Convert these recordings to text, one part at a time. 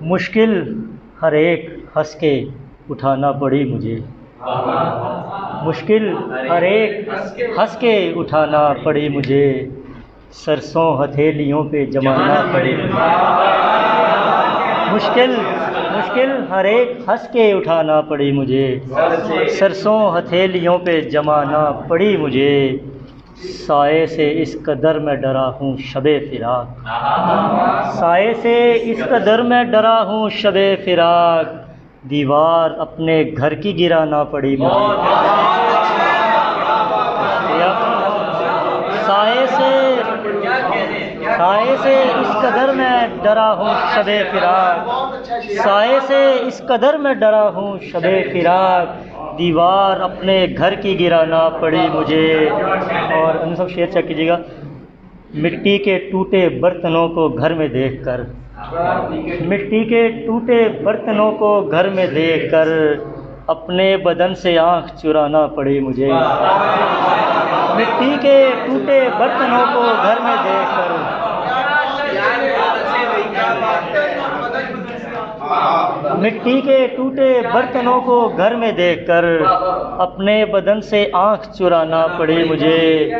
मुश्किल हर एक हंस के उठाना पड़ी मुझे। मुश्किल हर एक हंस के उठाना पड़ी मुझे। सरसों हथेलियों पे जमाना पड़ी मुझे। मुश्किल मुश्किल हर एक हंस के उठाना पड़ी मुझे। सरसों हथेलियों पे जमाना पड़ी मुझे। साए से इस कदर मैं डरा हूँ शबे फिराक। साए से इस कदर मैं डरा हूँ शबे फिराक। दीवार अपने घर की गिराना पड़ी मुझे। साए से इस कदर मैं डरा हूँ शबे फिराक। साए से इस कदर मैं डरा हूँ शबे फिराक। दीवार अपने घर की गिराना पड़ी मुझे। और उन सब शेर चेक कीजिएगा। मिट्टी के टूटे बर्तनों को घर में देखकर, मिट्टी के टूटे बर्तनों को घर में देखकर अपने बदन से आँख चुराना पड़ी मुझे। मिट्टी के टूटे बर्तनों को घर में देखकर, मिट्टी के टूटे बर्तनों को घर में देखकर अपने बदन से आँख चुराना पड़ी मुझे।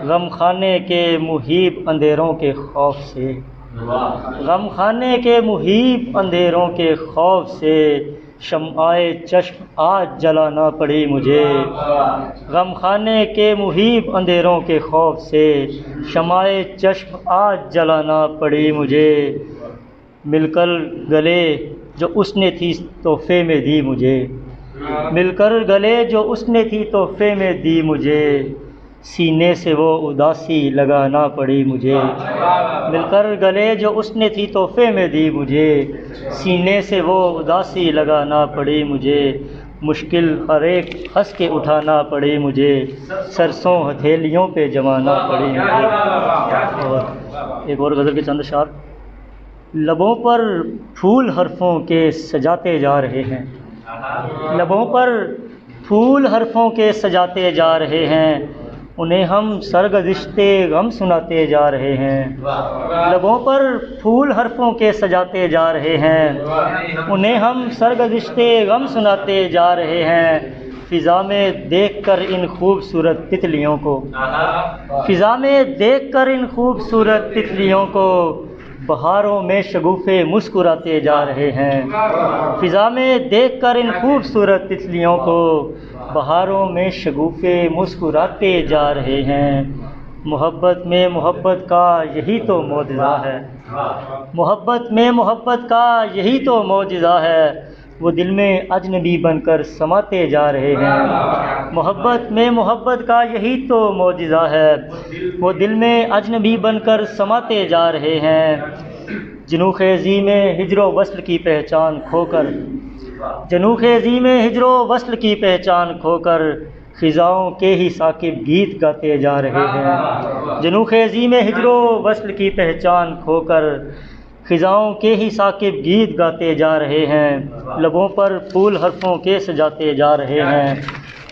गमखाने के मुहीब अंधेरों के खौफ से, गमखाने के मुहीब अंधेरों के खौफ से शम्आए चश्म आज जलाना पड़ी मुझे। गमखाने के मुहीब अंधेरों के खौफ से शम्आए चश्म आज जलाना पड़ी मुझे। मिलकर गले जो उसने थी तोहफे में दी मुझे। मिलकर गले जो उसने थी तोहफे में दी मुझे। सीने से वो उदासी लगाना पड़ी मुझे। मिलकर गले जो उसने थी तोहफे में दी मुझे। सीने से वो उदासी लगाना पड़ी मुझे। मुश्किल हर एक हंस के उठाना पड़ी मुझे। सरसों हथेलियों पे जमाना पड़ी मुझे। और एक और गज़ल के चंद अशआर। लबों पर फूल हरफों के सजाते जा रहे हैं। लबों पर फूल हरफों के सजाते जा रहे हैं। उन्हें हम सरगज़िश्ते गम सुनाते जा रहे हैं। लबों पर फूल हरफों के सजाते जा रहे हैं। उन्हें हम सरगज़िश्ते गम सुनाते जा रहे हैं। फ़िज़ा में देखकर इन खूबसूरत तितलियों को, फ़िज़ा में देखकर इन खूबसूरत तितलियों को बहारों में शगुफ़े मुस्कुराते जा रहे हैं। फ़िज़ा में देखकर इन खूबसूरत तितलियों को बहारों में शगुफ़े मुस्कुराते जा रहे हैं। मोहब्बत में मोहब्बत का यही तो मौजज़ा है। मोहब्बत में मोहब्बत का यही तो मौजज़ा है। वो दिल में अजनबी बनकर समाते जा रहे हैं। मोहब्बत में मोहब्बत का यही तो मौजज़ा है। वो दिल में अजनबी बनकर समाते जा रहे हैं। जनूख़-ए-ज़ी में हिज्र वस्ल की पहचान खोकर, जनूख़-ए-ज़ी में हिज्र वस्ल की पहचान खोकर ख़िज़ाओं के ही साकिब गीत गाते जा रहे हैं। जनूख़-ए-ज़ी में हिज्र वस्ल की पहचान खोकर ख़िज़ाओं के ही साकिब गीत गाते जा रहे हैं। लबों पर फूल हरफों के सजाते जा रहे हैं।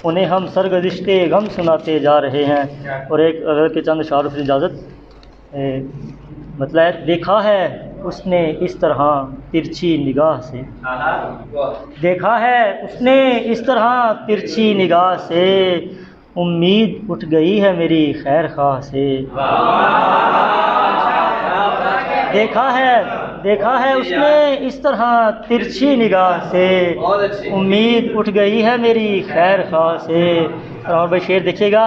उन्हें हम सरगज़िश्ते गम सुनाते जा रहे हैं। और एक अगर के चंद अशआर से इजाज़त। मतलब देखा है उसने इस तरह तिरछी निगाह से, देखा है उसने इस तरह तिरछी निगाह से उम्मीद उठ गई है मेरी खैर ख़्वाह से। देखा है उसने इस तरह तिरछी निगाह से उम्मीद उठ गई है मेरी खैर ख़्वाह से। और भाई शेर देखिएगा।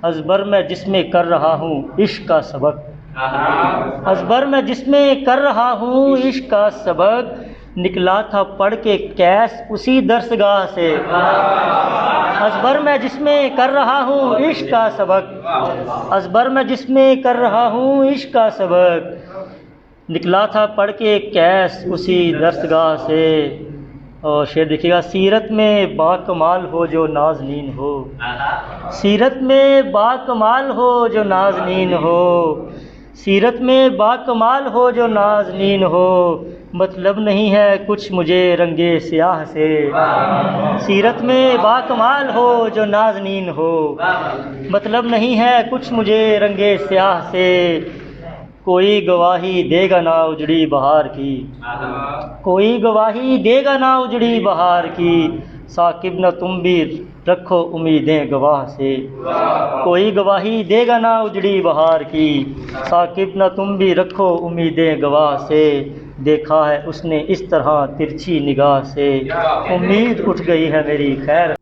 अज़बर मैं जिसमें कर रहा हूँ इश्क़ का सबक, अज़बर मैं जिसमें कर रहा हूँ इश्क़ का सबक निकला था पढ़ के कैस उसी दरसगाह से। अज़बर मैं जिसमें कर रहा हूँ इश्क़ का सबक, अज़बर मैं जिसमें कर रहा हूँ इश्क़ का सबक निकला था पढ़ के कैस उसी दरसगाह से। और शेर देखिएगा। सीरत में बाकमाल हो जो नाज़नीन हो, सीरत में बाकमाल हो जो नाज़नीन हो, सीरत में बाकमाल हो जो नाज़नीन हो मतलब नहीं है कुछ मुझे रंगे स्याह से। सीरत में बाकमाल हो जो नाज़नीन हो मतलब नहीं है कुछ मुझे रंगे स्याह से। कोई गवाही देगा ना उजड़ी बहार की, कोई गवाही देगा ना उजड़ी बहार की, साकिब न तुम भी रखो उम्मीदें गवाह से, कोई गवाही देगा ना उजड़ी बहार की, साकिब न तुम भी रखो उम्मीदें गवाह से, देखा है उसने इस तरह तिरछी निगाह से, उम्मीद उठ गई है मेरी खैर